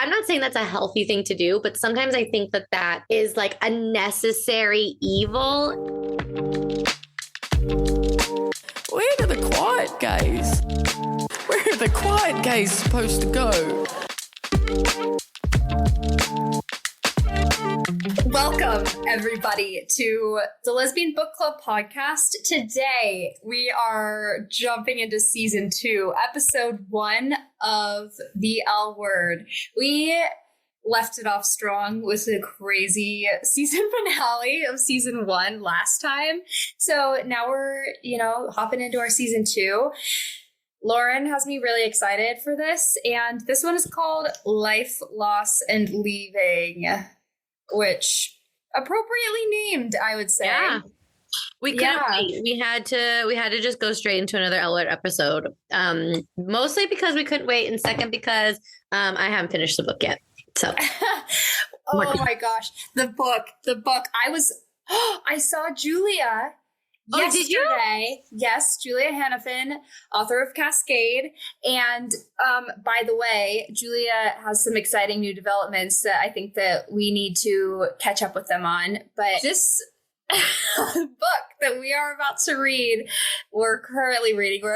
I'm not saying that's a healthy thing to do, but sometimes I think that that is like a necessary evil. Where are the quiet gays? Where are the quiet gays supposed to go? Welcome, everybody, to the Lesbian Book Club podcast. Today, we are jumping into season 2, episode 1 of The L Word. We left it off strong with a crazy season finale of season 1 last time. So now we're, hopping into our season 2. Lauren has me really excited for this, and this one is called Life, Loss, and Leaving, which appropriately named, I would say. Yeah. We couldn't wait. We had to just go straight into another L Word episode. Mostly because we couldn't wait, and second because I haven't finished the book yet. So oh my gosh. The book. I saw Julia yesterday. Did you? Yes, Julia Hannafin, author of Cascade. And by the way, Julia has some exciting new developments that I think that we need to catch up with them on. But this book that we are about to read, we're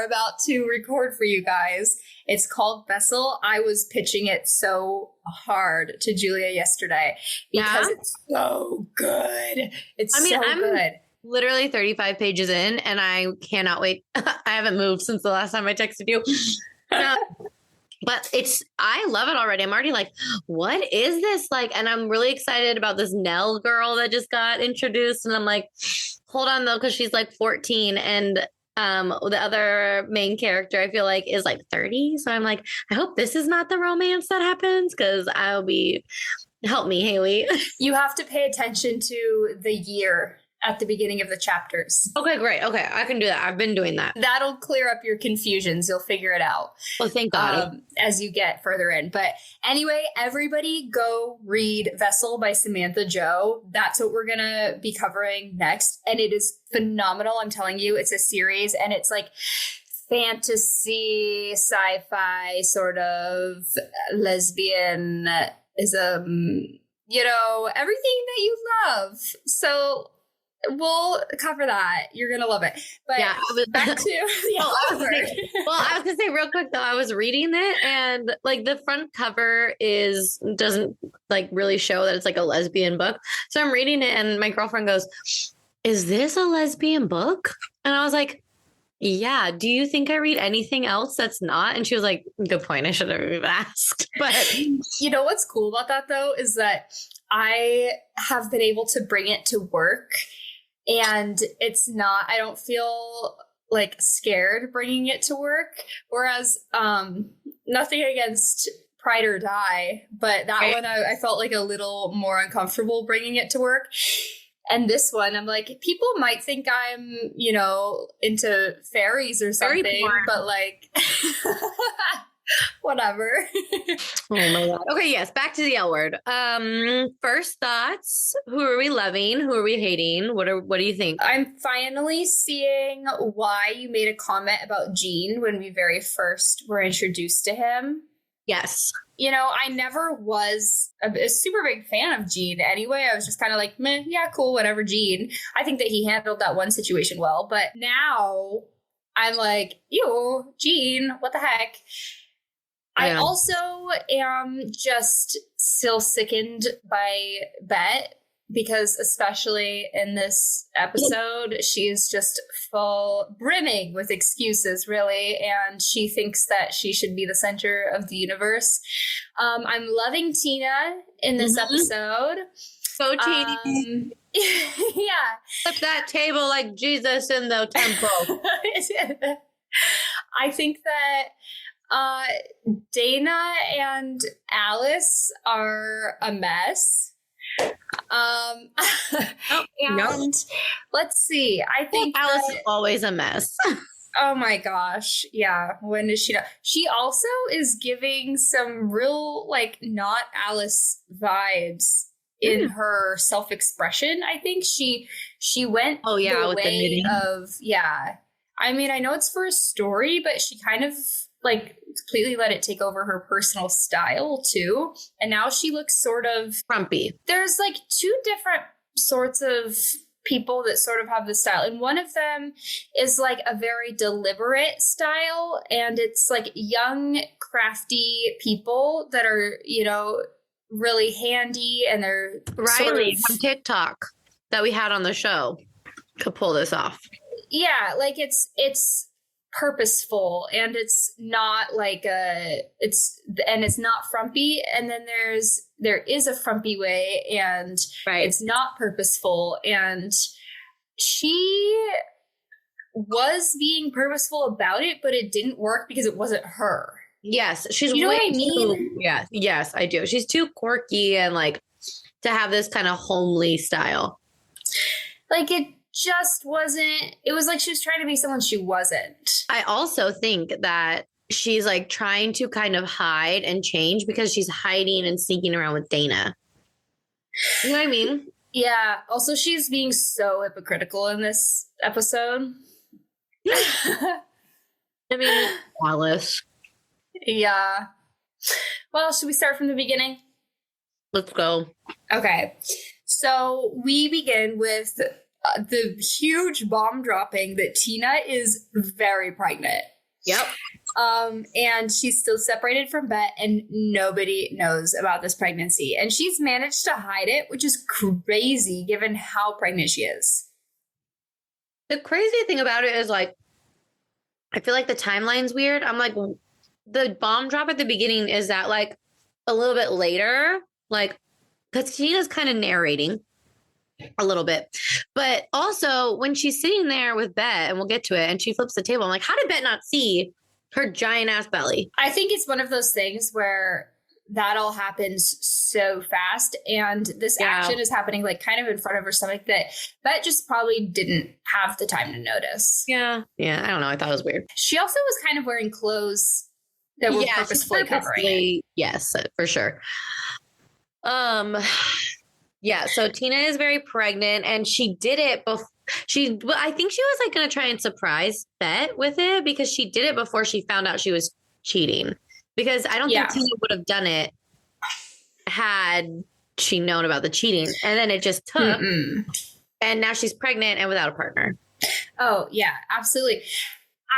about to record for you guys. It's called Vessel. I was pitching it so hard to Julia yesterday because it's so good. I'm good. Literally 35 pages in, and I cannot wait. I haven't moved since the last time I texted you. But I love it already. I'm already like, what is this like? And I'm really excited about this Nell girl that just got introduced. And I'm like, hold on though, because she's like 14, and the other main character I feel like is like 30. So I'm like, I hope this is not the romance that happens, because help me, Haley. You have to pay attention to the year at the beginning of the chapters. Okay, great. Okay, I can do that. I've been doing that. That'll clear up your confusions. You'll figure it out. Well, thank God. As you get further in. But anyway, everybody go read Vessel by Samantha Joe. That's what we're going to be covering next. And it is phenomenal. I'm telling you, it's a series, and it's like fantasy, sci-fi, sort of lesbianism, everything that you love. So we'll cover that. You're going to love it. But yeah, back to the I was going to say real quick, though, I was reading it, and like the front cover doesn't like really show that it's like a lesbian book. So I'm reading it, and my girlfriend goes, "Is this a lesbian book?" And I was like, yeah. Do you think I read anything else that's not? And she was like, good point. I should have even asked. But you know what's cool about that, though, is that I have been able to bring it to work. And I don't feel like scared bringing it to work. Whereas, nothing against Pride or Die, but that one I felt like a little more uncomfortable bringing it to work. And this one, I'm like, people might think I'm, into fairies or something, but like, whatever. Oh my God. Okay, yes, back to the L Word. First thoughts. Who are we loving? Who are we hating? What do you think? I'm finally seeing why you made a comment about Gene when we very first were introduced to him. Yes. I never was a super big fan of Gene anyway. I was just kind of like, meh, yeah, cool, whatever, Gene. I think that he handled that one situation well. But now I'm like, ew, Gene, what the heck? I also am just still sickened by BETTE, because especially in this episode, she is just brimming with excuses, really, and she thinks that she should be the center of the universe. I'm loving Tina in this episode. So teeny. Yeah. Flip that table like Jesus in the temple. I think that Dana and Alice are a mess. Let's see. I think Alice is always a mess. Oh my gosh. Yeah. When is she? She also is giving some real, like, not Alice vibes in her self-expression. I think she went with the knitting. I mean, I know it's for a story, but she kind of like completely let it take over her personal style too. And now she looks sort of frumpy. There's like two different sorts of people that sort of have this style. And one of them is like a very deliberate style. And it's like young, crafty people that are, you know, really handy. And they're Riley from TikTok that we had on the show could pull this off. Yeah, like it's purposeful, and it's not like it's not frumpy. And then there is a frumpy way, and it's not purposeful. And she was being purposeful about it, but it didn't work because it wasn't her. Yes, she's, you know what I mean? Yes, I do. She's too quirky and like to have this kind of homely style. Like it just wasn't. It was like she was trying to be someone she wasn't. I also think that she's like trying to kind of hide and change because she's hiding and sneaking around with Dana. You know what I mean? Yeah. Also, she's being so hypocritical in this episode. I mean, Alice. Yeah. Well, should we start from the beginning? Let's go. Okay. So we begin with the huge bomb dropping that Tina is very pregnant. Yep. And she's still separated from Bette, and nobody knows about this pregnancy. And she's managed to hide it, which is crazy given how pregnant she is. The crazy thing about it is like, I feel like the timeline's weird. I'm like, the bomb drop at the beginning, is that like a little bit later? Like, because Tina's kind of narrating a little bit. But also when she's sitting there with Bette, and we'll get to it, and she flips the table, I'm like, how did Bette not see her giant ass belly? I think it's one of those things where that all happens so fast, and this action is happening like kind of in front of her stomach that Bette just probably didn't have the time to notice. Yeah. I don't know. I thought it was weird. She also was kind of wearing clothes that were purposefully covering it. Yes, for sure. Yeah, so Tina is very pregnant, and she did it before I think she was like going to try and surprise Bette with it, because she did it before she found out she was cheating, because I don't think Tina would have done it had she known about the cheating. And then it just took, and now she's pregnant and without a partner. Oh yeah, absolutely.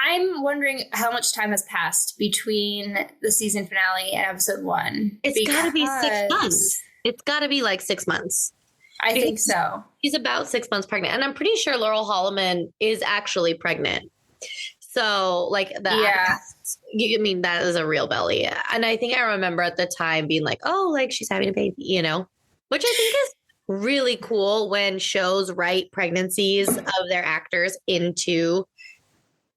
I'm wondering how much time has passed between the season finale and episode 1. It's got to be 6 months. It's got to be like 6 months. I think so. She's about 6 months pregnant. And I'm pretty sure Laurel Holloman is actually pregnant. So like that, I mean, that is a real belly. And I think I remember at the time being like, oh, like she's having a baby, you know, which I think is really cool when shows write pregnancies of their actors into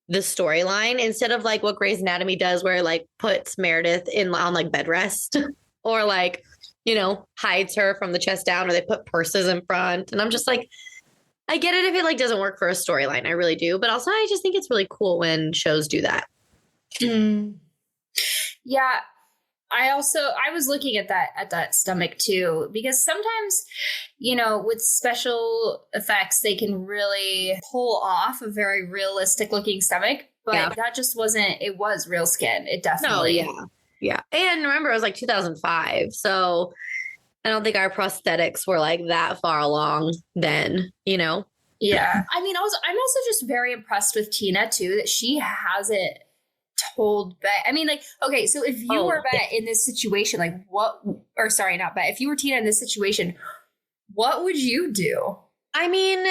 the storyline, instead of like what Grey's Anatomy does, where it like puts Meredith on like bed rest or like, you know, hides her from the chest down, or they put purses in front. And I'm just like, I get it if it like doesn't work for a storyline. I really do. But also I just think it's really cool when shows do that. Yeah. I was looking at that stomach too, because sometimes, you know, with special effects, they can really pull off a very realistic looking stomach, but that just wasn't, it was real skin. It definitely. Yeah. And remember, it was like 2005. So I don't think our prosthetics were like that far along then, you know? Yeah. I mean, I'm also just very impressed with Tina too, that she hasn't told Bette. I mean, like, okay, so if you were Bette in this situation, like not Bette, if you were Tina in this situation, what would you do? I mean,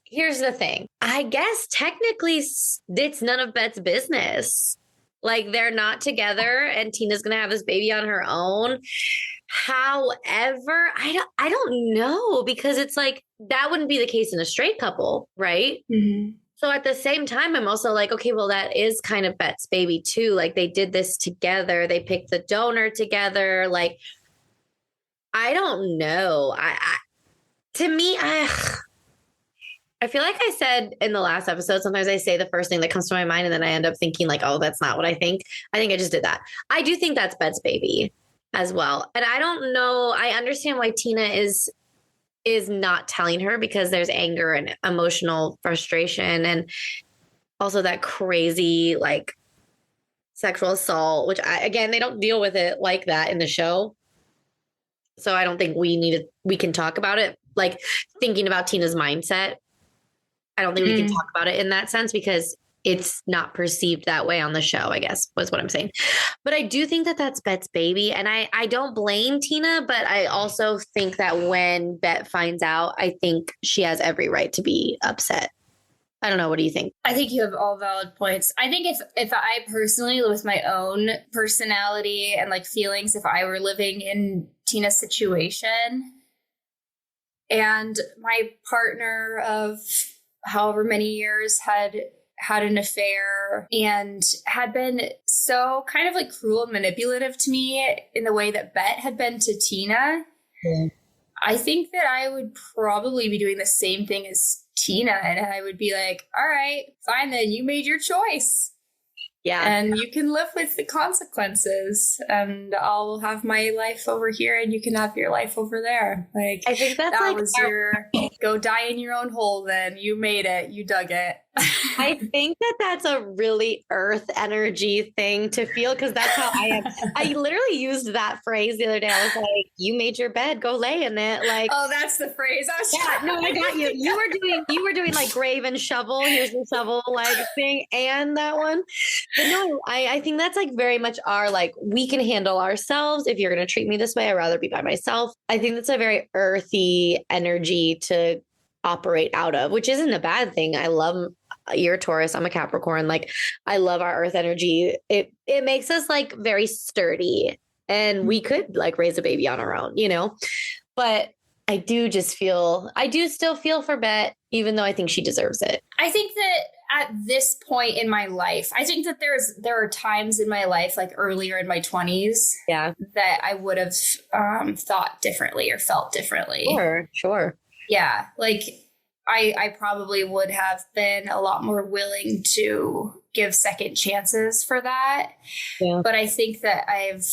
here's the thing. I guess technically it's none of Bette's business. Like, they're not together, and Tina's going to have this baby on her own. However, I don't know, because it's like, that wouldn't be the case in a straight couple, right? Mm-hmm. So at the same time, I'm also like, okay, well, that is kind of Bette's baby too. Like, they did this together. They picked the donor together. Like, I don't know. To me, I feel like I said in the last episode, sometimes I say the first thing that comes to my mind, and then I end up thinking like, oh, that's not what I think. I think I just did that. I do think that's Bette's baby as well. And I don't know. I understand why Tina is not telling her, because there's anger and emotional frustration, and also that crazy, like, sexual assault, which again, they don't deal with it like that in the show. So I don't think we can talk about it. Like thinking about Tina's mindset. I don't think we can talk about it in that sense because it's not perceived that way on the show, I guess, was what I'm saying. But I do think that that's Bette's baby. And I don't blame Tina, but I also think that when Bette finds out, I think she has every right to be upset. I don't know. What do you think? I think you have all valid points. I think if I personally, with my own personality and like feelings, if I were living in Tina's situation and my partner of however many years had an affair and had been so kind of like cruel and manipulative to me in the way that Bette had been to Tina, I think that I would probably be doing the same thing as Tina. And I would be like, all right, fine then, you made your choice. Yeah. And you can live with the consequences, and I'll have my life over here and you can have your life over there. Like, I think that like was your go die in your own hole. Then you made it, you dug it. I think that that's a really earth energy thing to feel, because that's how I am. I literally used that phrase the other day. I was like, you made your bed, go lay in it. Like, oh, that's the phrase. No, I got you. You were doing like grave and shovel. Here's the shovel like thing and that one. But no, I think that's like very much our, like, we can handle ourselves. If you're going to treat me this way, I'd rather be by myself. I think that's a very earthy energy to operate out of, which isn't a bad thing. I love, you're a Taurus, I'm a Capricorn. Like, I love our earth energy. It makes us like very sturdy, and we could like raise a baby on our own, you know? But I do still feel for Bette, even though I think she deserves it. I think that at this point in my life, I think that there are times in my life, like earlier in my 20s, that I would have thought differently or felt differently. Sure. Yeah. Like I probably would have been a lot more willing to give second chances for that. Yeah. But I think that I've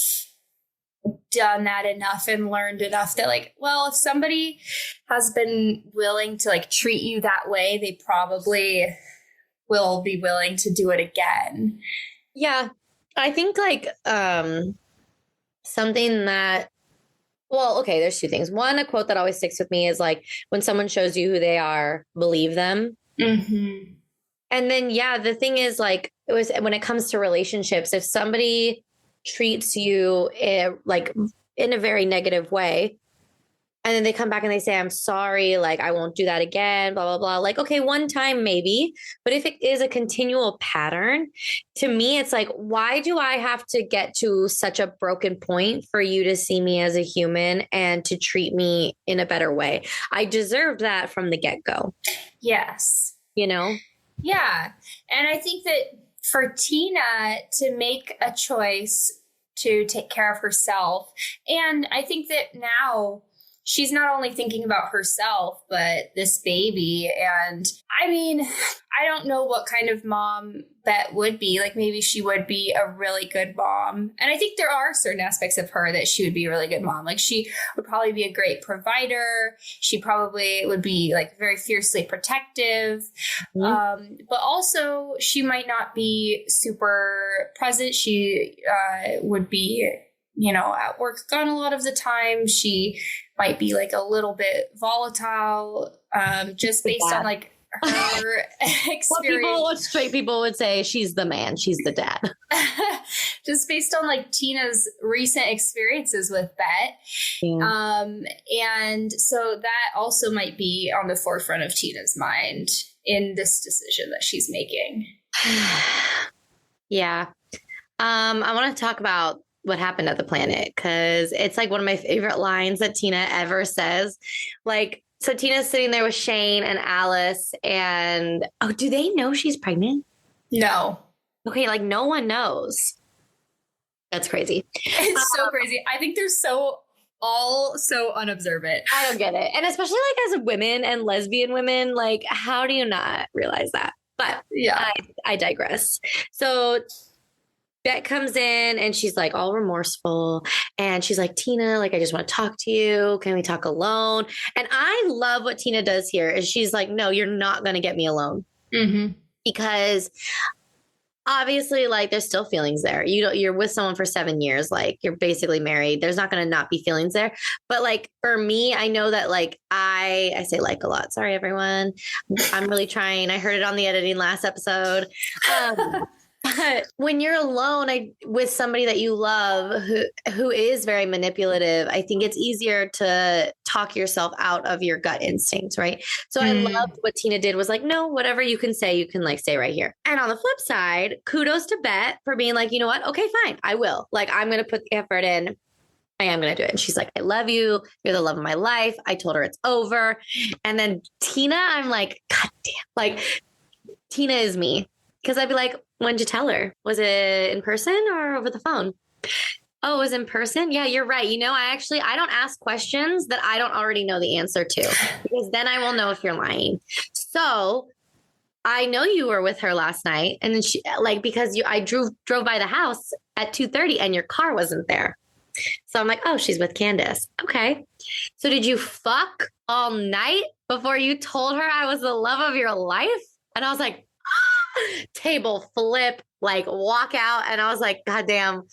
done that enough and learned enough that, like, well, if somebody has been willing to like treat you that way, they probably will be willing to do it again. Yeah. I think like something that, well, okay, there's two things. One, a quote that always sticks with me is like, when someone shows you who they are, believe them. Mm-hmm. And then, the thing is, like, it was when it comes to relationships, if somebody treats you like in a very negative way, and then they come back and they say, I'm sorry, like, I won't do that again, blah, blah, blah. Like, okay, one time maybe, but if it is a continual pattern, to me, it's like, why do I have to get to such a broken point for you to see me as a human and to treat me in a better way? I deserved that from the get-go. Yes. You know? Yeah. And I think that for Tina to make a choice to take care of herself, and I think that now she's not only thinking about herself, but this baby. And I mean, I don't know what kind of mom Bette would be. Like, maybe she would be a really good mom. And I think there are certain aspects of her that she would be a really good mom. Like, she would probably be a great provider. She probably would be like very fiercely protective. Mm-hmm. But also she might not be super present. She would be, you know, at work gone a lot of the time. She might be like a little bit volatile, just based on like her experience. What straight people would say, she's the man, she's the dad. Just based on like Tina's recent experiences with Bette. Yeah. And so that also might be on the forefront of Tina's mind in this decision that she's making. Yeah. I want to talk about what happened at the planet, because it's like one of my favorite lines that Tina ever says. Like, so Tina's sitting there with Shane and Alice, and do they know she's pregnant? No. Okay, like no one knows. That's crazy. It's so crazy. I think they're all so unobservant. I don't get it. And especially like as women and lesbian women, like, how do you not realize that? But yeah, I digress. So Bette comes in and she's like all remorseful, and she's like, Tina, like, I just want to talk to you. Can we talk alone? And I love what Tina does here is she's like, no, you're not going to get me alone. Mm-hmm. Because obviously, like, there's still feelings there. You're with someone for 7 years, like, you're basically married. There's not going to not be feelings there. But like for me, I know that like I say like a lot. Sorry, everyone. I'm really trying. I heard it on the editing last episode. But when you're alone with somebody that you love who is very manipulative, I think it's easier to talk yourself out of your gut instincts, right? So I loved what Tina did was like, no, whatever you can say, you can like say right here. And on the flip side, kudos to Bette for being like, you know what? Okay, fine. I will. Like, I'm going to put the effort in. I am going to do it. And she's like, I love you. You're the love of my life. I told her it's over. And then Tina, I'm like, God damn. Like, Tina is me. Because I'd be like, when'd you tell her? Was it in person or over the phone? Oh, it was in person? Yeah, you're right. You know, I don't ask questions that I don't already know the answer to, because then I will know if you're lying. So I know you were with her last night. And then she, like, because I drove by the house at 2:30 and your car wasn't there. So I'm like, oh, she's with Candace. Okay. So did you fuck all night before you told her I was the love of your life? And I was like, table flip, like walk out. And I was like, God damn,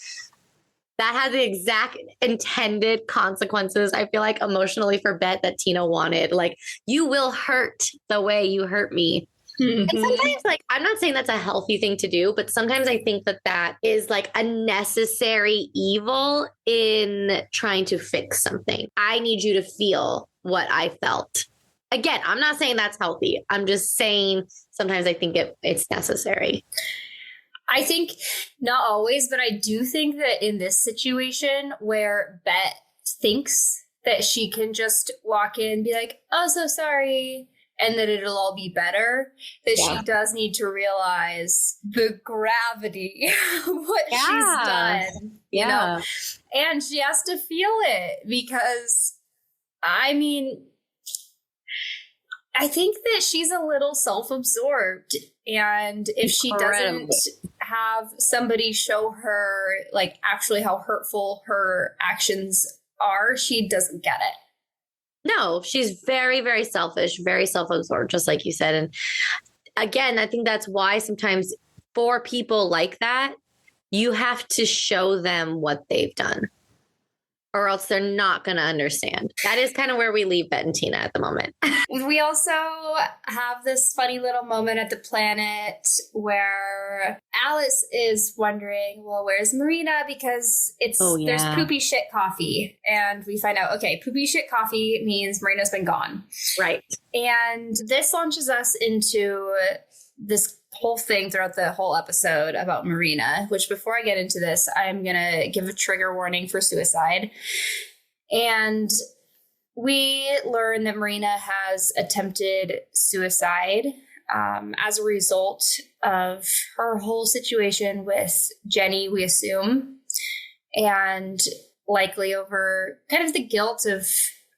that had the exact intended consequences, I feel like, emotionally for Bette that Tina wanted. Like, you will hurt the way you hurt me. And sometimes, like, I'm not saying that's a healthy thing to do, but sometimes I think that is like a necessary evil in trying to fix something. I need you to feel what I felt. Again, I'm not saying that's healthy. I'm just saying sometimes I think it's necessary. I think not always, but I do think that in this situation where Bette thinks that she can just walk in and be like, oh, so sorry, and that it'll all be better, that she does need to realize the gravity of what she's done. You know? And she has to feel it because, I mean, I think that she's a little self-absorbed, and if she doesn't have somebody show her like actually how hurtful her actions are, she doesn't get it. No, she's very, very selfish, very self-absorbed, just like you said. And again, I think that's why sometimes for people like that, you have to show them what they've done, or else they're not going to understand. That is kind of where we leave Bette and Tina at the moment. We also have this funny little moment at the planet where Alice is wondering, well, where's Marina? Because there's poopy shit coffee. And we find out, okay, poopy shit coffee means Marina's been gone. Right. And this launches us into this whole thing throughout the whole episode about Marina, which before I get into this, I'm going to give a trigger warning for suicide. And we learn that Marina has attempted suicide as a result of her whole situation with Jenny, we assume, and likely over kind of the guilt of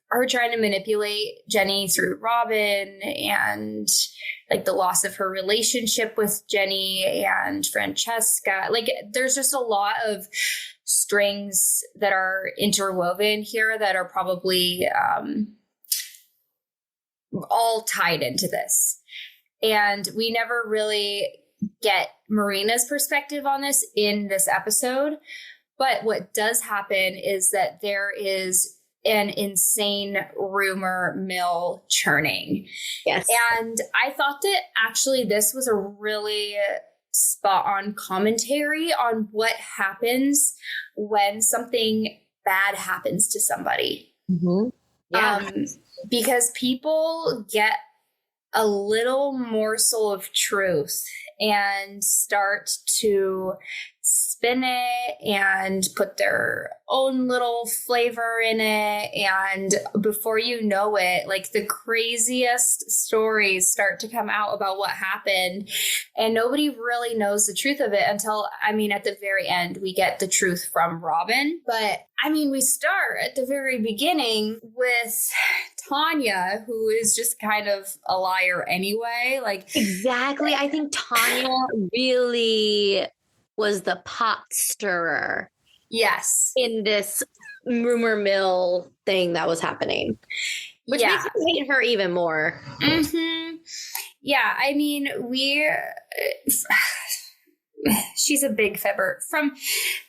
her trying to manipulate Jenny through Robin, and like the loss of her relationship with Jenny and Francesca. Like, there's just a lot of strings that are interwoven here that are probably all tied into this. And we never really get Marina's perspective on this in this episode. But what does happen is that there is an insane rumor mill churning. Yes. And I thought that actually this was a really spot on commentary on what happens when something bad happens to somebody. Mm-hmm. Yeah. Because people get a little morsel of truth and start to spin it and put their own little flavor in it. And before you know it, like, the craziest stories start to come out about what happened. And nobody really knows the truth of it until, I mean, at the very end, we get the truth from Robin. But I mean, we start at the very beginning with Tanya, who is just kind of a liar anyway. Like, exactly. I think Tanya really was the pot stirrer. Yes. In this rumor mill thing that was happening. Which makes me hate her even more. Mm-hmm. Yeah, I mean, she's a big fibber. From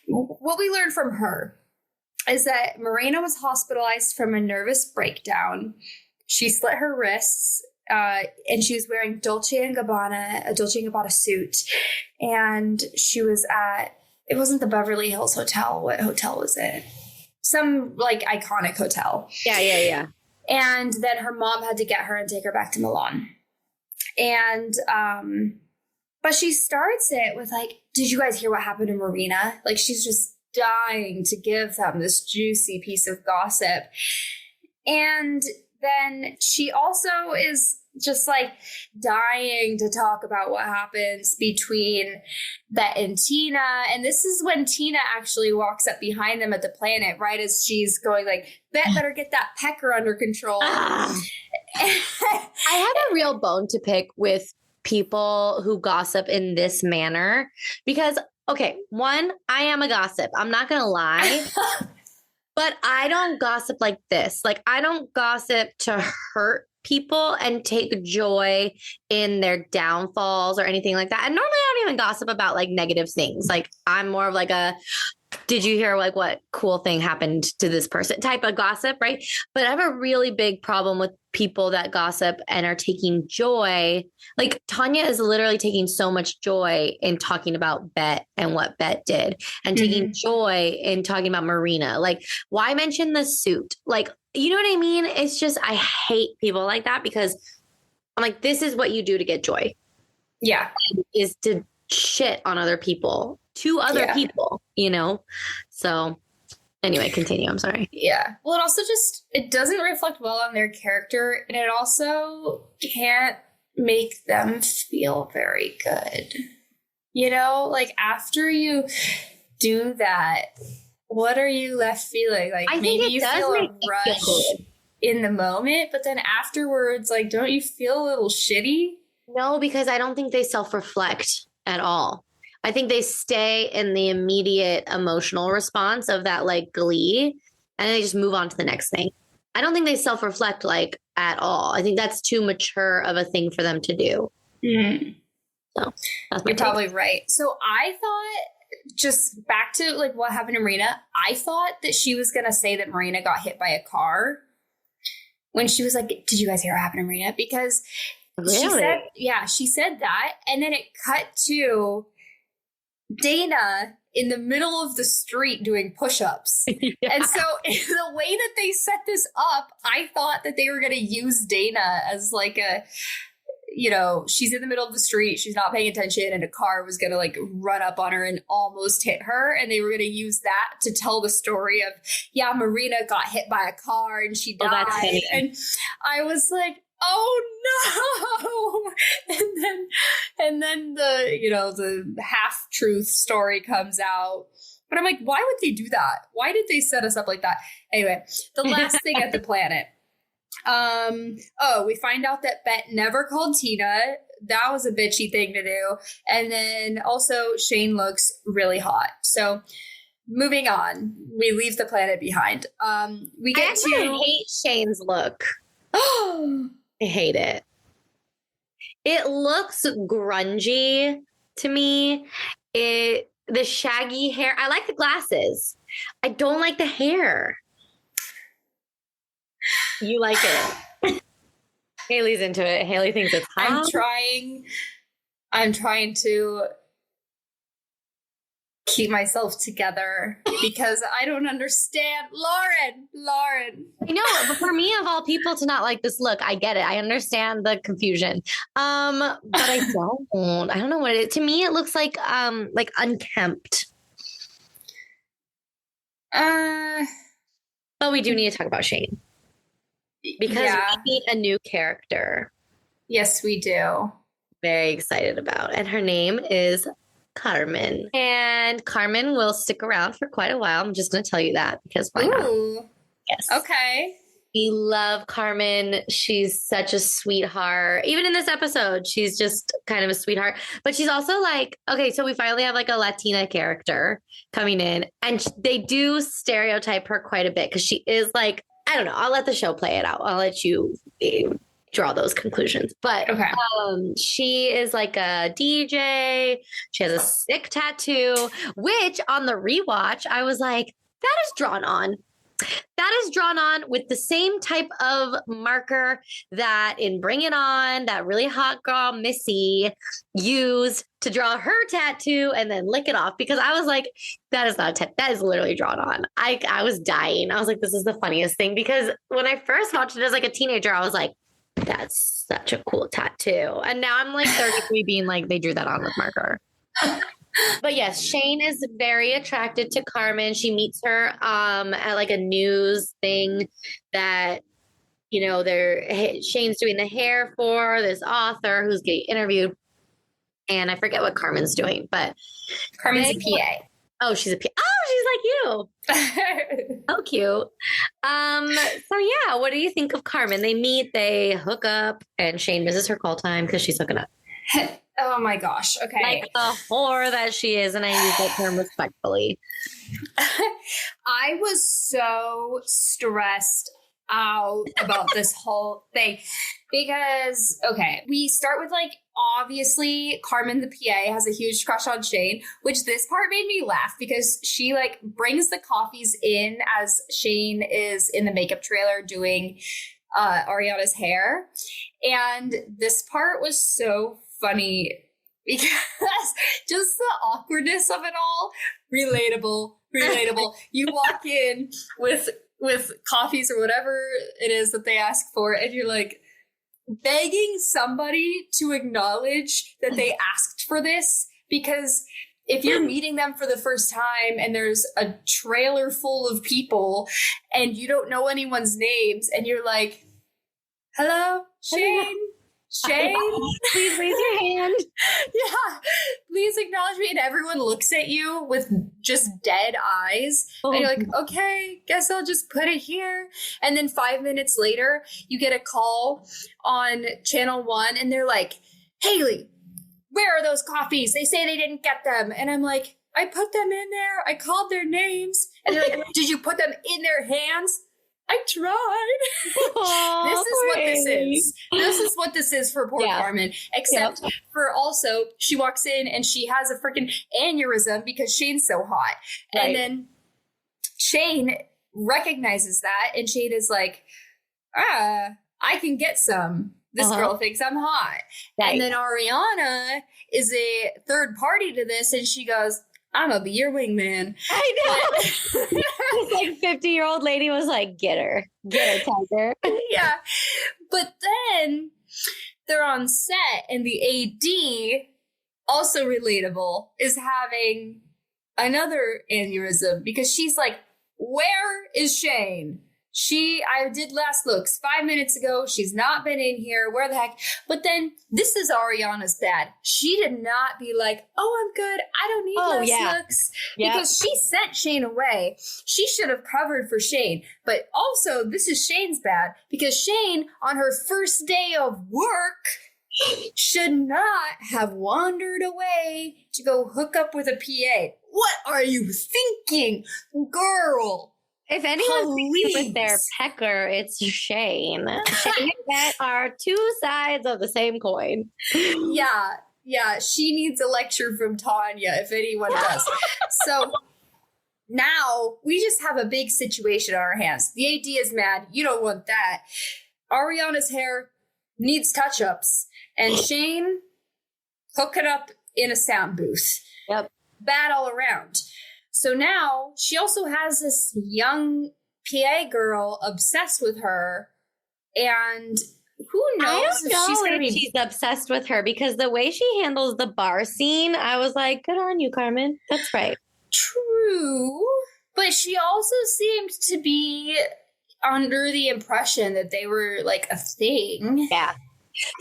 what we learned from her is that Marina was hospitalized from a nervous breakdown. She slit her wrists, and she was wearing a Dolce & Gabbana suit. And she was it wasn't the Beverly Hills Hotel. What hotel was it? Some like iconic hotel. Yeah. And then her mom had to get her and take her back to Milan. And, but she starts it with like, did you guys hear what happened to Marina? Like, she's just dying to give them this juicy piece of gossip. And then she also is just like dying to talk about what happens between Bette and Tina. And this is when Tina actually walks up behind them at the planet, right as she's going like, Bette better get that pecker under control. I have a real bone to pick with people who gossip in this manner because, okay, one, I am a gossip. I'm not going to lie. But I don't gossip like this. Like, I don't gossip to hurt people and take joy in their downfalls or anything like that. And normally I don't even gossip about like negative things. Like, I'm more of like a, did you hear like what cool thing happened to this person type of gossip, right? But I have a really big problem with people that gossip and are taking joy. Like, Tanya is literally taking so much joy in talking about Bette and what Bette did and taking joy in talking about Marina. Like, why mention the suit? Like, you know what I mean? It's just, I hate people like that because I'm like, this is what you do to get joy. Yeah. Is to shit on other people, to other people, you know? So anyway, continue. I'm sorry. Yeah. Well, it also just, it doesn't reflect well on their character. And it also can't make them feel very good. You know, like after you do that, what are you left feeling? Like maybe you feel a rush in the moment, but then afterwards, like, don't you feel a little shitty? No, because I don't think they self-reflect at all. I think they stay in the immediate emotional response of that like glee, and they just move on to the next thing. I don't think they self-reflect like at all. I think that's too mature of a thing for them to do. So that's You're probably right. So I thought, just back to like what happened to Marina, I thought that she was going to say that Marina got hit by a car when she was like, did you guys hear what happened to Marina? Because she said that. And then it cut to Dana in the middle of the street doing push-ups. And so the way that they set this up, I thought that they were going to use Dana as like a, you know, she's in the middle of the street, she's not paying attention, and a car was going to like run up on her and almost hit her. And they were going to use that to tell the story of, yeah, Marina got hit by a car and she died. That's funny. And I was like, oh no. And then the, you know, the half truth story comes out. But I'm like, why would they do that? Why did they set us up like that? Anyway, the last thing at the planet. We find out that Bette never called Tina. That was a bitchy thing to do. And then also Shane looks really hot. So moving on, we leave the planet behind. We get I hate Shane's look. I hate it. It looks grungy to me. The shaggy hair. I like the glasses. I don't like the hair. You like it. Haley's into it. Haley thinks it's hot. I'm trying to keep myself together because I don't understand. Lauren. I know, but for me, of all people, to not like this look, I get it. I understand the confusion. But I don't know what it is. To me, it looks like unkempt. But we do need to talk about Shane. Because we need a new character. Yes, we do. Very excited about. And her name is Carmen. And Carmen will stick around for quite a while. I'm just going to tell you that because why not? Yes. Okay. We love Carmen. She's such a sweetheart. Even in this episode, she's just kind of a sweetheart. But she's also like, okay, so we finally have like a Latina character coming in. And they do stereotype her quite a bit because she is like, I don't know. I'll let the show play it out. I'll let you draw those conclusions. But Okay. she is like a DJ. She has a sick tattoo, which on the rewatch, I was like, that is drawn on. That is drawn on with the same type of marker that in Bring It On, that really hot girl Missy used to draw her tattoo and then lick it off, because I was like, that is not that is literally drawn on. I was dying. I was like, this is the funniest thing, because when I first watched it as like a teenager, I was like, that's such a cool tattoo. And now I'm like 33 being like, they drew that on with marker. But yes, Shane is very attracted to Carmen. She meets her at like a news thing that, you know, Shane's doing the hair for this author who's getting interviewed. And I forget what Carmen's doing, but Carmen's a PA. Oh, she's a PA. Oh, she's like you. So cute. So yeah, what do you think of Carmen? They meet, they hook up, and Shane misses her call time because she's hooking up. Oh my gosh. Okay. Like the whore that she is, and I use that term respectfully. I was so stressed out about this whole thing because, okay, we start with like, obviously Carmen the PA has a huge crush on Shane, which this part made me laugh because she like brings the coffees in as Shane is in the makeup trailer doing Ariana's hair. And this part was so funny because just the awkwardness of it all, relatable. You walk in with coffees or whatever it is that they ask for, and you're like begging somebody to acknowledge that they asked for this, because if you're meeting them for the first time and there's a trailer full of people and you don't know anyone's names and you're like, hello, Shane, please raise your hand. Yeah, please acknowledge me. And everyone looks at you with just dead eyes. And you're like, okay, guess I'll just put it here. And then 5 minutes later, you get a call on Channel 1 and they're like, Haley, where are those coffees? They say they didn't get them. And I'm like, I put them in there. I called their names. And they're like, did you put them in their hands? I tried. Aww, this is what this is. This is what this is for poor Carmen. Except for also, she walks in and she has a freaking aneurysm because Shane's so hot. Right. And then Shane recognizes that and Shane is like, I can get some. This girl thinks I'm hot. Right. And then Ariana is a third party to this and she goes, I'm gonna be your wingman. I know. This like 50-year-old lady was like, get her, Tiger. Yeah. But then they're on set and the AD, also relatable, is having another aneurysm because she's like, where is Shane? I did last looks 5 minutes ago. She's not been in here. Where the heck? But then this is Ariana's bad. She did not be like, oh, I'm good. I don't need last looks. Yep. Because she sent Shane away. She should have covered for Shane. But also, this is Shane's bad because Shane, on her first day of work, should not have wandered away to go hook up with a PA. What are you thinking, girl? If anyone's with their pecker, it's Shane. Shane and Bette are two sides of the same coin. Yeah. She needs a lecture from Tanya, if anyone does. So now we just have a big situation on our hands. The AD is mad. You don't want that. Ariana's hair needs touch-ups. And Shane hooking up in a sound booth. Yep. Bad all around. So now she also has this young PA girl obsessed with her, and who knows if she's going to be. She's obsessed with her because the way she handles the bar scene, I was like, good on you, Carmen. That's right. True, but she also seemed to be under the impression that they were like a thing. Yeah.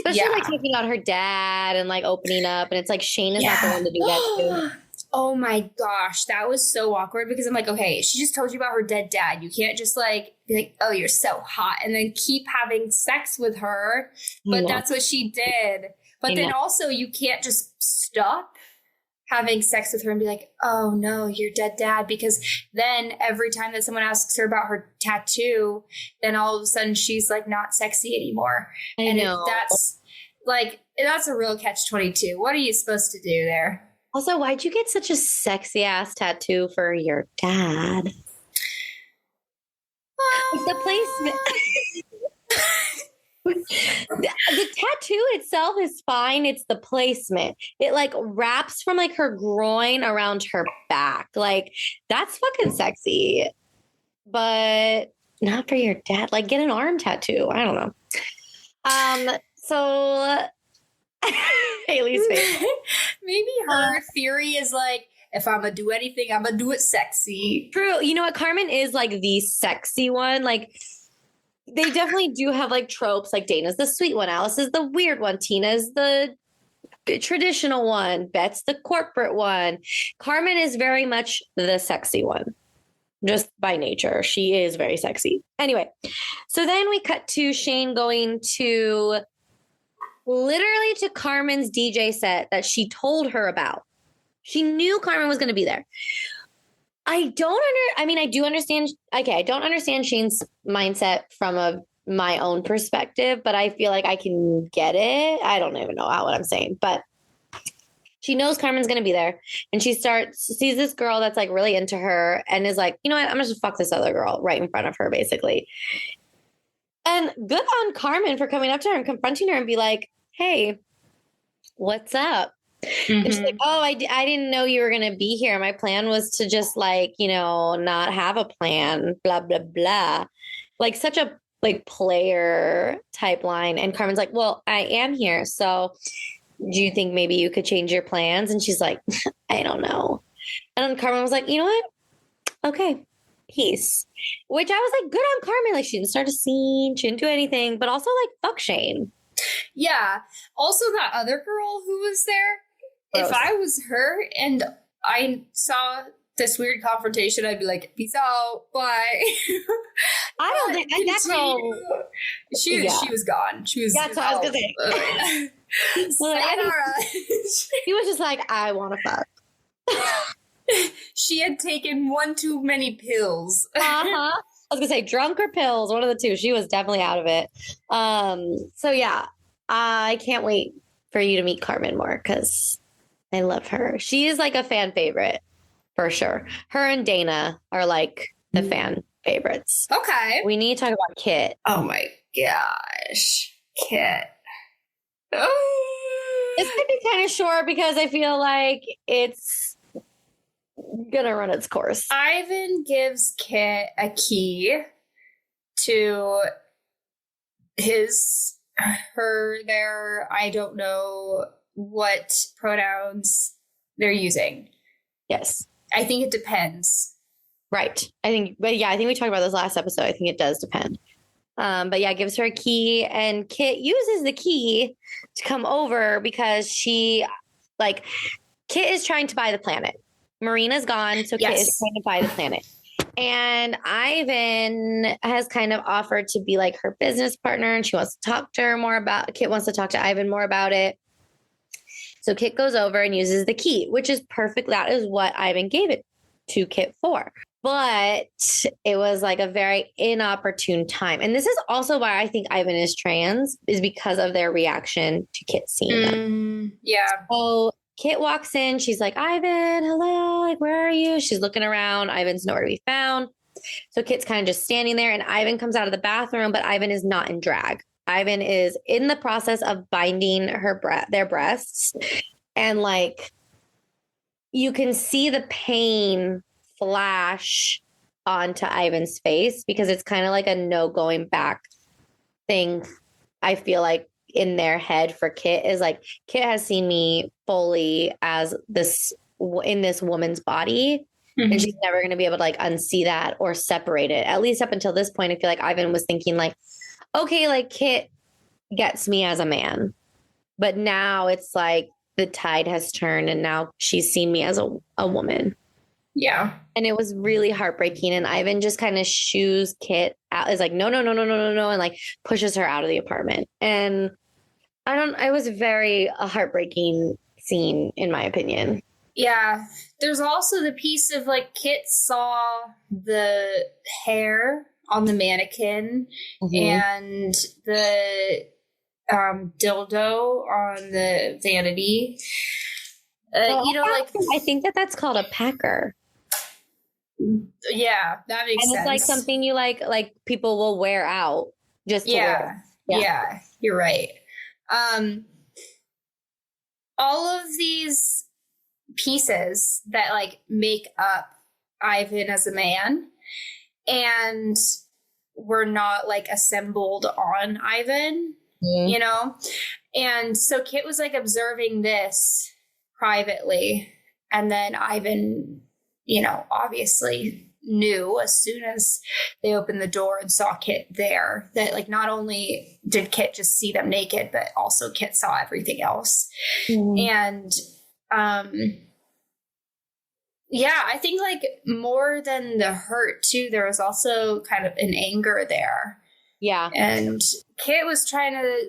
Especially like taking out her dad and like opening up, and it's like Shane is not the one to do that too. Oh my gosh, that was so awkward because I'm like, okay, she just told you about her dead dad. You can't just like be like, oh, you're so hot, and then keep having sex with her. But that's what she did. But then also you can't just stop having sex with her and be like, oh no, you're dead dad. Because then every time that someone asks her about her tattoo, then all of a sudden she's like not sexy anymore. I know. That's a real catch-22. What are you supposed to do there? Also, why'd you get such a sexy ass tattoo for your dad? Like the placement. The tattoo itself is fine. It's the placement. It like wraps from like her groin around her back. Like that's fucking sexy, but not for your dad. Like get an arm tattoo. I don't know. So Haley's face. Maybe her theory is like, if I'm gonna do anything, I'm gonna do it sexy. True. You know what? Carmen is like the sexy one. Like they definitely do have like tropes. Like Dana's the sweet one. Alice is the weird one. Tina's the traditional one. Bette's the corporate one. Carmen is very much the sexy one. Just by nature. She is very sexy. Anyway, so then we cut to Shane going to literally to Carmen's DJ set that she told her about. She knew Carmen was going to be there. I do understand. Okay, I don't understand Shane's mindset from my own perspective, but I feel like I can get it. I don't even know what I'm saying, but she knows Carmen's going to be there. And she sees this girl that's like really into her and is like, you know what? I'm just fuck this other girl right in front of her, basically. And good on Carmen for coming up to her and confronting her and be like, hey, what's up? Mm-hmm. And she's like, oh, I didn't know you were going to be here. My plan was to just like, not have a plan, blah, blah, blah. Like such a like player type line. And Carmen's like, well, I am here. So do you think maybe you could change your plans? And she's like, I don't know. And then Carmen was like, you know what? Okay. Peace. Which I was like, good on Carmen. Like she didn't start a scene. She didn't do anything, but also like, fuck Shane. Yeah. Also that other girl who was there. Gross. If I was her and I saw this weird confrontation, I'd be like, peace out. Bye. I don't think that girl. She was gone. She was. That's what I was going to say. He was just like, I want to fuck. She had taken one too many pills. I was going to say drunk or pills, one of the two. She was definitely out of it. So yeah, I can't wait for you to meet Carmen more because I love her. She is like a fan favorite for sure. Her and Dana are like the fan favorites. Okay. We need to talk about Kit. Oh my gosh. Kit. Oh. This could be kind of short because I feel like it's gonna run its course. Ivan gives Kit a key to their, I don't know what pronouns they're using. Yes. I think it depends. Right. I think we talked about this last episode. I think it does depend. But yeah, gives her a key and Kit uses the key to come over because Kit is trying to buy the planet. Marina's gone, so Kit is trying to buy the planet. And Ivan has kind of offered to be like her business partner and Kit wants to talk to Ivan more about it. So Kit goes over and uses the key, which is perfect. That is what Ivan gave it to Kit for. But it was like a very inopportune time. And this is also why I think Ivan is trans, is because of their reaction to Kit seeing them. Yeah. So Kit walks in. She's like, Ivan, hello. Like, where are you? She's looking around. Ivan's nowhere to be found. So Kit's kind of just standing there. And Ivan comes out of the bathroom, but Ivan is not in drag. Ivan is in the process of binding their breasts. And like, you can see the pain flash onto Ivan's face because it's kind of like a no going back thing. I feel like in their head for Kit is like, Kit has seen me fully as this in this woman's body. Mm-hmm. And she's never going to be able to like unsee that or separate it. At least up until this point, I feel like Ivan was thinking like, okay, like Kit gets me as a man, but now it's like the tide has turned and now she's seen me as a woman. Yeah. And it was really heartbreaking. And Ivan just kind of shoos Kit out, is like, no, and like pushes her out of the apartment. And it was a heartbreaking scene, in my opinion. Yeah. There's also the piece of like Kit saw the hair on the mannequin and the dildo on the vanity. I think that's called a packer. Yeah, that makes sense. And it's like something you like people will wear out just to wear. Yeah, you're right. All of these pieces that like make up Ivan as a man and were not like assembled on Ivan, you know? And so Kit was like observing this privately, and then Ivan, you know, obviously knew as soon as they opened the door and saw Kit there that like not only did Kit just see them naked, but also Kit saw everything else. And yeah, I think like more than the hurt too, there was also kind of an anger there. Yeah. And Kit was trying to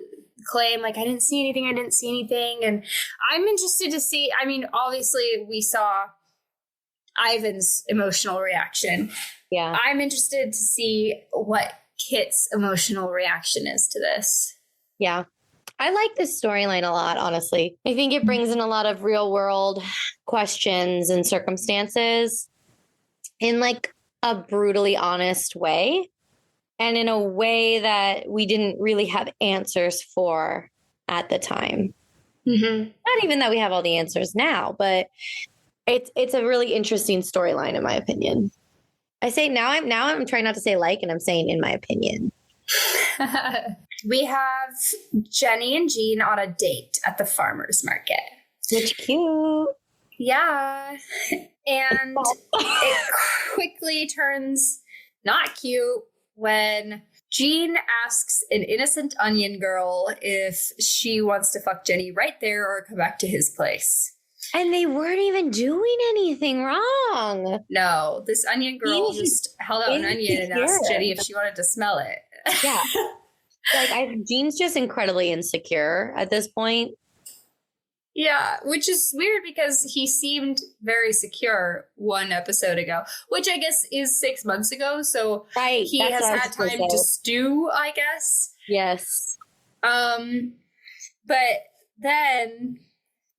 claim like I didn't see anything, and I'm interested to see, I mean, obviously we saw Ivan's emotional reaction. Yeah. I'm interested to see what Kit's emotional reaction is to this. Yeah. I like this storyline a lot, honestly. I think it brings in a lot of real world questions and circumstances in like a brutally honest way, and in a way that we didn't really have answers for at the time. Not even that we have all the answers now, but it's a really interesting storyline in my opinion. I say now I'm trying not to say like, and I'm saying in my opinion. We have Jenny and Jean on a date at the farmer's market. Which cute. Yeah. And it quickly turns not cute when Jean asks an innocent onion girl if she wants to fuck Jenny right there or come back to his place. And they weren't even doing anything wrong. No, this onion girl just held out an onion and asked Jenny if she wanted to smell it. Yeah. Jean's just incredibly insecure at this point. Yeah, which is weird because he seemed very secure one episode ago, which I guess is 6 months ago. So right, he has had time to stew, I guess. Yes. But then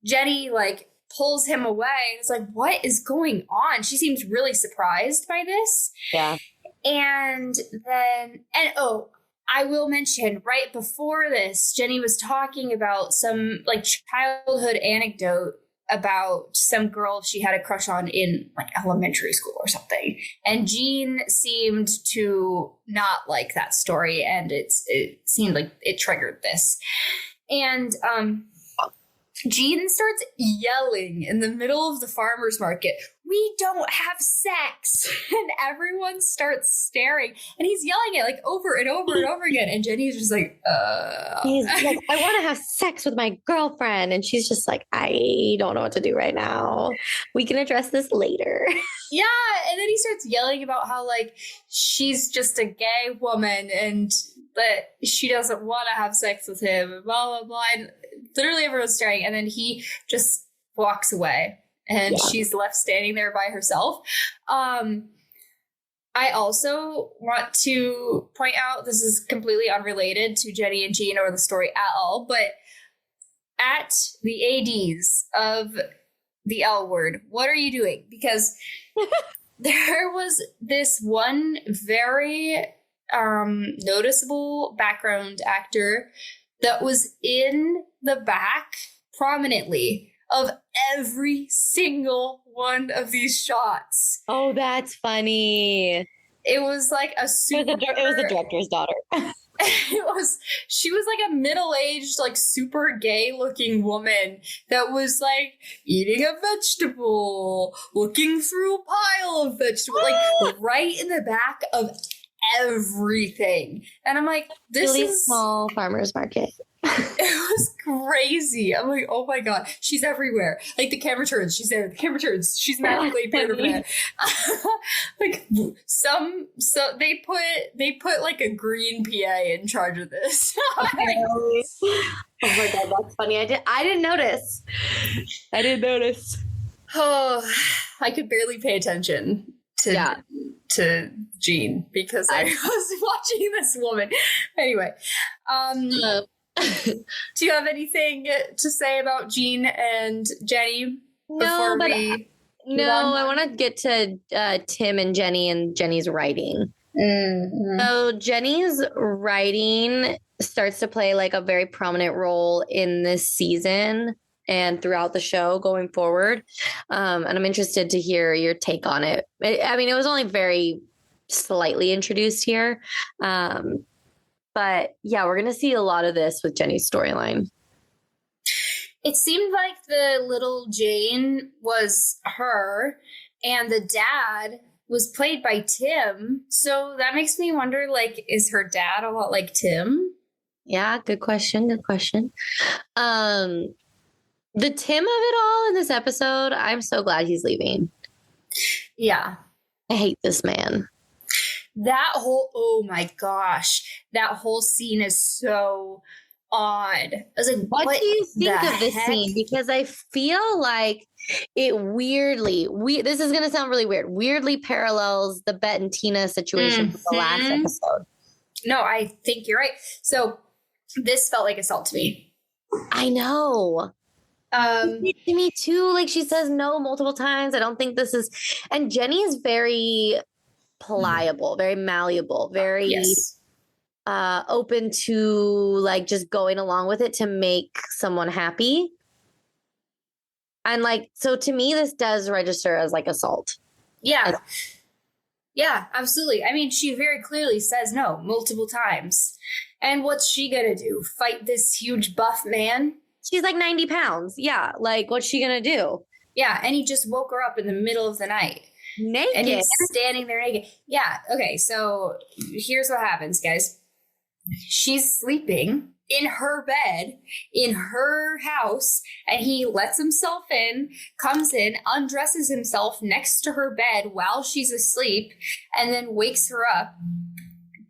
Jenny like pulls him away and is like, what is going on? She seems really surprised by this. Yeah. And then, I will mention right before this, Jenny was talking about some like childhood anecdote about some girl she had a crush on in like elementary school or something. And Jean seemed to not like that story, and it seemed like it triggered this. And Jean starts yelling in the middle of the farmer's market, "We don't have sex!" And everyone starts staring. And he's yelling it like over and over and over again. And Jenny's just like, He's like, I want to have sex with my girlfriend. And she's just like, I don't know what to do right now. We can address this later. Yeah. And then he starts yelling about how like she's just a gay woman and that she doesn't want to have sex with him, and blah, blah, blah. And literally everyone's staring. And then he just walks away. And she's left standing there by herself. I also want to point out, this is completely unrelated to Jenny and Jean or the story at all, but at the ADs of the L Word, what are you doing? Because there was this one very noticeable background actor that was in the back prominently of every single one of these shots. Oh, that's funny. It was like a super... It was the director's daughter. She was like a middle-aged, like super gay-looking woman that was like eating a vegetable, looking through a pile of vegetables, like right in the back of everything. And I'm like, this really is... small farmer's market. It was crazy. I'm like, oh my God, she's everywhere. Like the camera turns, she's there. The camera turns, she's magically appeared over there. Like so they put like a green PA in charge of this. Oh my God, that's funny. I didn't notice. Oh, I could barely pay attention to Jean because I was watching this woman. Anyway, do you have anything to say about Jean and Jenny before we? No, I want to get to Tim and Jenny's writing. Mm-hmm. So Jenny's writing starts to play like a very prominent role in this season and throughout the show going forward. And I'm interested to hear your take on it. I mean, it was only very slightly introduced here. But yeah, we're going to see a lot of this with Jenny's storyline. It seemed like the little Jane was her and the dad was played by Tim. So that makes me wonder, like, is her dad a lot like Tim? Yeah, good question. Good question. The Tim of it all in this episode, I'm so glad he's leaving. Yeah. I hate this man. Oh my gosh, that whole scene is so odd. I was like, what do you think of this scene? Because I feel like it this is going to sound really weird, weirdly parallels the Bette and Tina situation from the last episode. No, I think you're right. So this felt like assault to me. I know. To me too. Like, she says no multiple times. I don't think this is, and Jenny is very pliable, very malleable, very open to like just going along with it to make someone happy. And like, so to me, this does register as like assault. Yeah. Yeah, absolutely. I mean, she very clearly says no multiple times. And what's she gonna do? Fight this huge buff man? She's like 90 pounds. Yeah. Like, what's she gonna do? Yeah. And he just woke her up in the middle of the night. Naked. And he's standing there naked. Yeah. Okay. So here's what happens, guys. She's sleeping in her bed in her house, and he lets himself in, comes in, undresses himself next to her bed while she's asleep, and then wakes her up,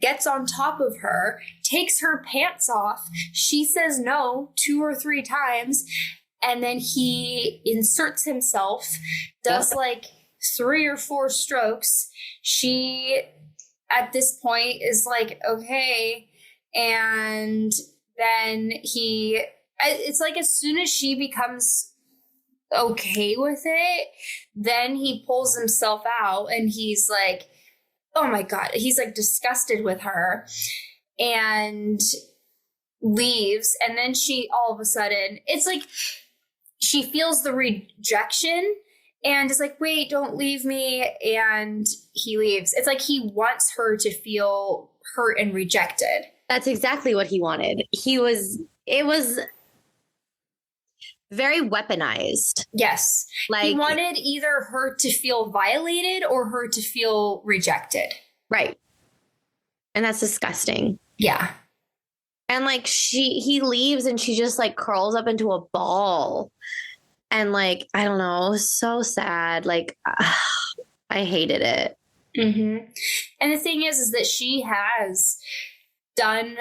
gets on top of her, takes her pants off. She says no 2 or 3 times, and then he inserts himself, does like 3 or 4 strokes. She, at this point, is like, okay. And then it's like as soon as she becomes okay with it, then he pulls himself out and he's like, oh my God, he's like disgusted with her and leaves. And then she, all of a sudden, it's like she feels the rejection and is like, wait, don't leave me. And he leaves. It's like he wants her to feel hurt and rejected. That's exactly what he wanted. It was very weaponized. Yes. Like, he wanted either her to feel violated or her to feel rejected. Right. And that's disgusting. Yeah. And like he leaves and she just like curls up into a ball. And like, I don't know, it was so sad. Like, I hated it. Mm-hmm. And the thing is that she has done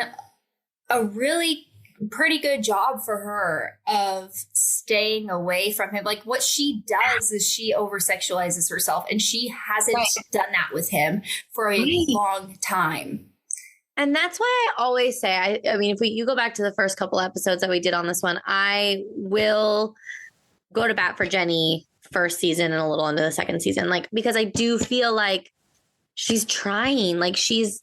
a really pretty good job for her of staying away from him. Like, what she does is she over-sexualizes herself, and she hasn't done that with him for a long time. And that's why I always say, I mean, if you go back to the first couple episodes that we did on this one, I will go to bat for Jenny first season and a little into the second season. Like, because I do feel like she's trying, like she's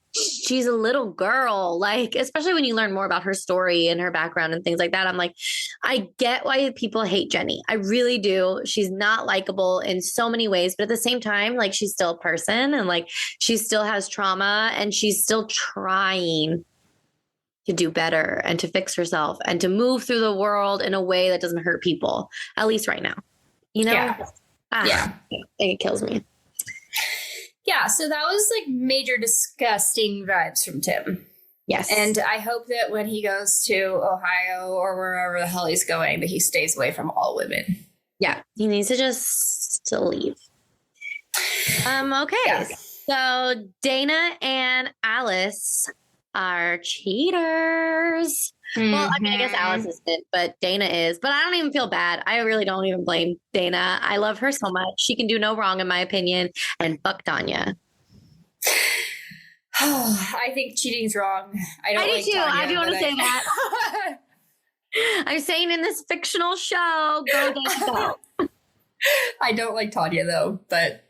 a little girl, like, especially when you learn more about her story and her background and things like that. I'm like, I get why people hate Jenny. I really do. She's not likable in so many ways, but at the same time, like, she's still a person and like she still has trauma and she's still trying to do better and to fix herself and to move through the world in a way that doesn't hurt people, at least right now, you know? Yeah. It kills me. Yeah, so that was like major disgusting vibes from Tim. Yes. And I hope that when he goes to Ohio or wherever the hell he's going, that he stays away from all women. Yeah, he needs to just leave. Okay. Yeah. So Dana and Alice are cheaters. Well, I mean, I guess Alice isn't, but Dana is. But I don't even feel bad. I really don't even blame Dana. I love her so much. She can do no wrong, in my opinion. And fuck Tanya. I think cheating's wrong. I do like too. Tanya, I do want to say that. I'm saying in this fictional show, go Dana, go. I don't like Tanya though, but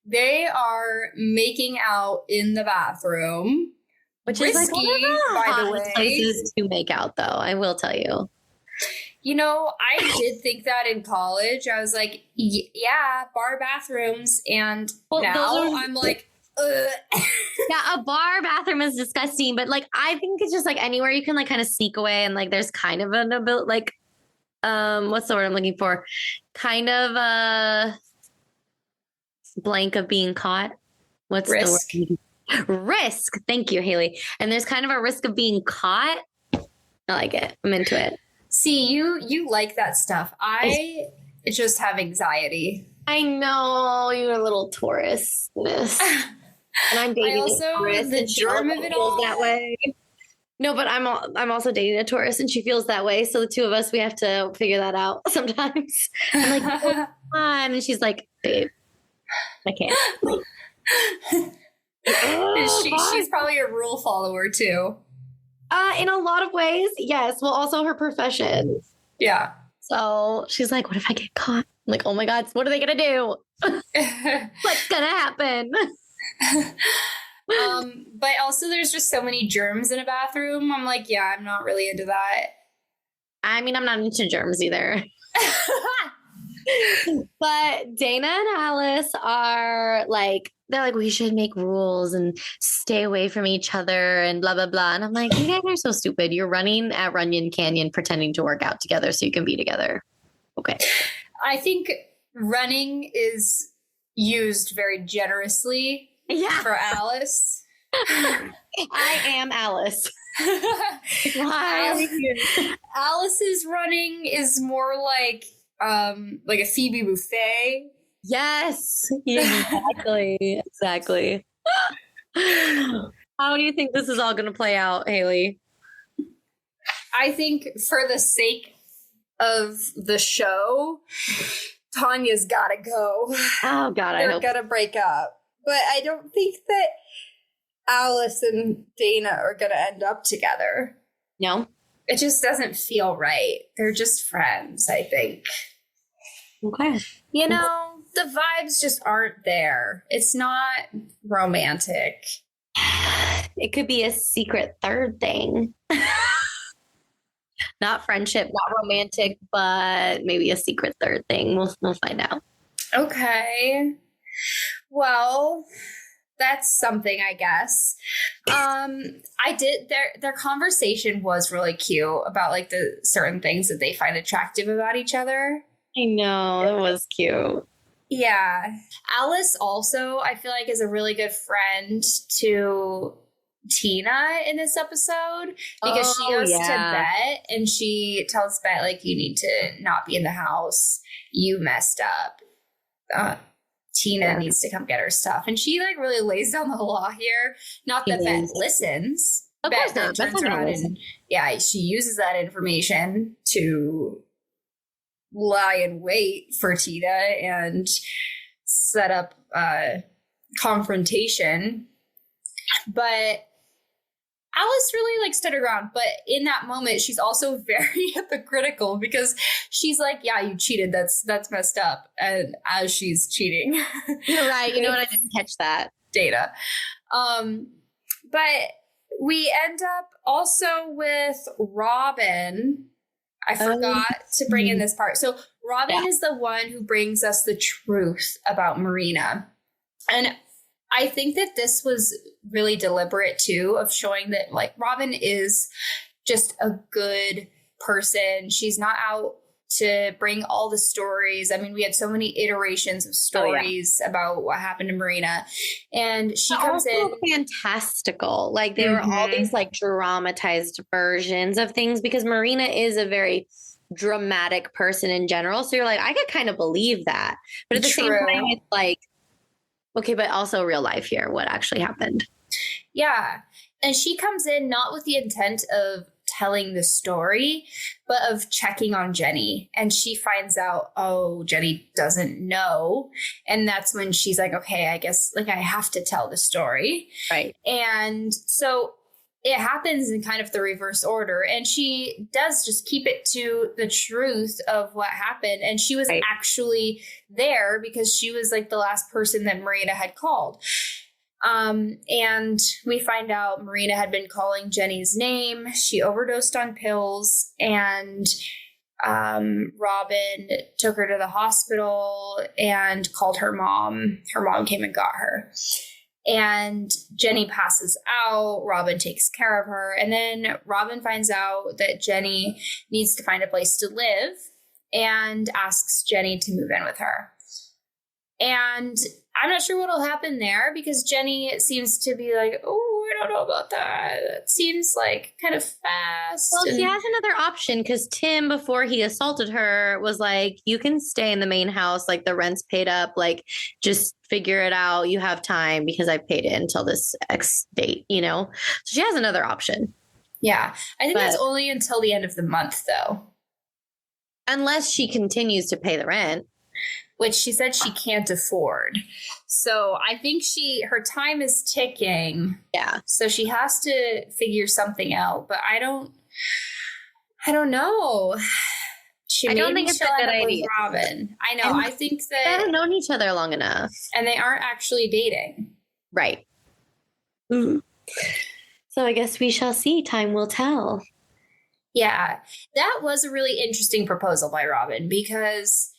they are making out in the bathroom. Which risky, is like one of the by the hottest way. places to make out, though. I will tell you. You know, I did think that in college. I was like, yeah, bar bathrooms, and now I'm like, ugh. Yeah, a bar bathroom is disgusting, but like I think it's just like anywhere you can like kind of sneak away, and like there's kind of an ability, like what's the word I'm looking for? Kind of a blank of being caught. What's Risk. the word? Risk. Thank you, Haley. And there's kind of a risk of being caught. I like it. I'm into it. See, you like that stuff. I just have anxiety. I know you're a little Taurus, miss. And I'm dating a Taurus, the and she germ also of it feels all. that way. No, but I'm also dating a Taurus, and she feels that way. So the two of us, we have to figure that out sometimes. I'm like, oh, come on, and she's like, babe, I can't. She's probably a rule follower too. In a lot of ways, yes. Well, also her profession. Yeah. So she's like, what if I get caught? I'm like, oh my God, what are they going to do? What's going to happen? But also there's just so many germs in a bathroom. I'm like, yeah, I'm not really into that. I mean, I'm not into germs either. But Dana and Alice are like, they're like, we should make rules and stay away from each other and blah, blah, blah. And I'm like, you guys are so stupid. You're running at Runyon Canyon pretending to work out together so you can be together. Okay. I think running is used very generously for Alice. I am Alice. Alice's running is more like a Phoebe Buffet. Yes, exactly. How do you think this is all going to play out, Haley? I think for the sake of the show, Tanya's got to go. Oh, God, They're going to break up. But I don't think that Alice and Dana are going to end up together. No? It just doesn't feel right. They're just friends, I think. Okay. You know, the vibes just aren't there. It's not romantic. It could be a secret third thing. Not friendship, not romantic, but maybe a secret third thing. We'll find out. Okay. Well, that's something, I guess. Their conversation was really cute about like the certain things that they find attractive about each other. I know, it was cute. Yeah. Alice also, I feel like, is a really good friend to Tina in this episode because she goes to Bet and she tells Bet, like, you need to not be in the house. You messed up. Tina needs to come get her stuff. And she, like, really lays down the law here. Not that Bet listens. Of Bet course not. turns around and, she uses that information to lie in wait for Tina and set up confrontation. But Alice really stood her ground. But in that moment, she's also very hypocritical because she's like, yeah, you cheated. That's messed up. And as she's cheating. You're right. You know what? I didn't catch that. Data. But we end up also with Robin. I forgot to bring in this part. So Robin is the one who brings us the truth about Marina. And I think that this was really deliberate too, of showing that like Robin is just a good person. She's not out to bring all the stories. I mean, we had so many iterations of stories about what happened to Marina. And she comes in fantastical. Like there were all these like dramatized versions of things because Marina is a very dramatic person in general. So you're like, I could kind of believe that. But at the same time, it's like, okay, but also real life here, what actually happened. Yeah. And she comes in not with the intent of telling the story, but of checking on Jenny. And she finds out, oh, Jenny doesn't know. And that's when she's like, okay, I guess like I have to tell the story. Right. And so it happens in kind of the reverse order. And she does just keep it to the truth of what happened. And she was actually there because she was like the last person that Marina had called. And we find out Marina had been calling Jenny's name. She overdosed on pills, and Robin took her to the hospital and called her mom. Her mom came and got her. And Jenny passes out. Robin takes care of her. And then Robin finds out that Jenny needs to find a place to live and asks Jenny to move in with her. And I'm not sure what'll happen there because Jenny seems to be like, oh, I don't know about that. That seems like kind of fast. Well, she has another option because Tim, before he assaulted her, was like, you can stay in the main house. Like the rent's paid up. Like just figure it out. You have time because I paid it until this X date, you know? So she has another option. Yeah. I think that's only until the end of the month though. Unless she continues to pay the rent. Which she said she can't afford. So I think her time is ticking. Yeah. So she has to figure something out. But I don't know. I don't think it's a good idea. Robin. I know. I think that they haven't known each other long enough. And they aren't actually dating. Right. Mm. So I guess we shall see. Time will tell. Yeah. That was a really interesting proposal by Robin because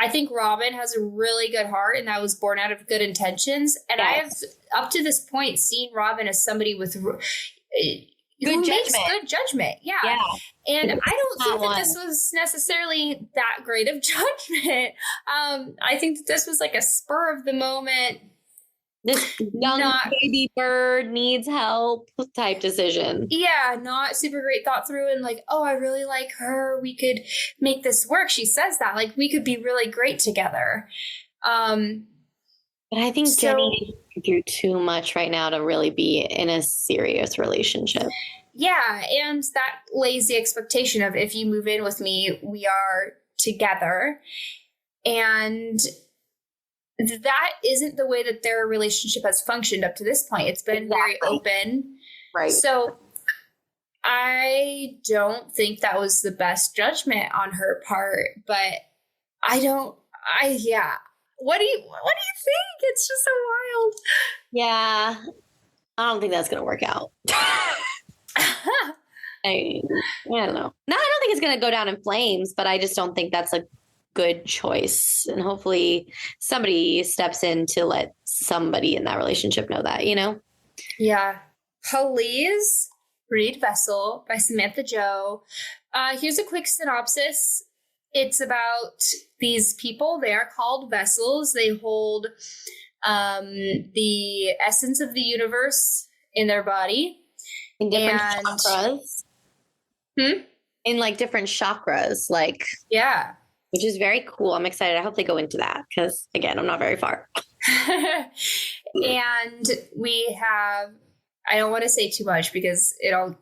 I think Robin has a really good heart and that was born out of good intentions. And I have, up to this point, seen Robin as somebody with good judgment. Yeah. And I don't think that this was necessarily that great of judgment. I think that this was like a spur of the moment. This young baby bird needs help type decision. Yeah, not super great thought through and like, oh, I really like her. We could make this work. She says that like we could be really great together. But I think Jenny is through too much right now to really be in a serious relationship. Yeah, and that lays the expectation of if you move in with me, we are together. And that isn't the way that their relationship has functioned up to this point. It's been very open. Right. So I don't think that was the best judgment on her part, but what do you think? It's just so wild. Yeah. I don't think that's going to work out. I don't know. No, I don't think it's going to go down in flames, but I just don't think that's a good choice. And hopefully somebody steps in to let somebody in that relationship know that, you know? Yeah. Please read Vessel by Samantha Jo. Here's a quick synopsis. It's about these people. They are called vessels. They hold the essence of the universe in their body. In different chakras. In like different chakras. Like, yeah. Which is very cool. I'm excited. I hope they go into that because, again, I'm not very far. And we have, I don't want to say too much because it'll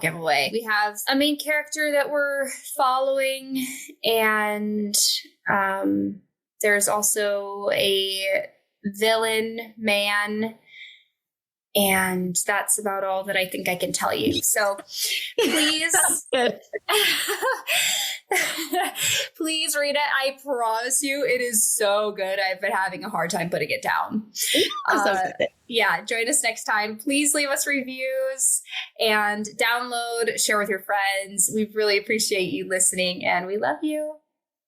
give away. We have a main character that we're following, and there's also a villain man. And that's about all that I think I can tell you. So please, please read it. I promise you it is so good. I've been having a hard time putting it down. Yeah, join us next time. Please leave us reviews and download, share with your friends. We really appreciate you listening and we love you.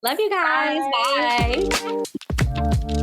Love you guys. Bye.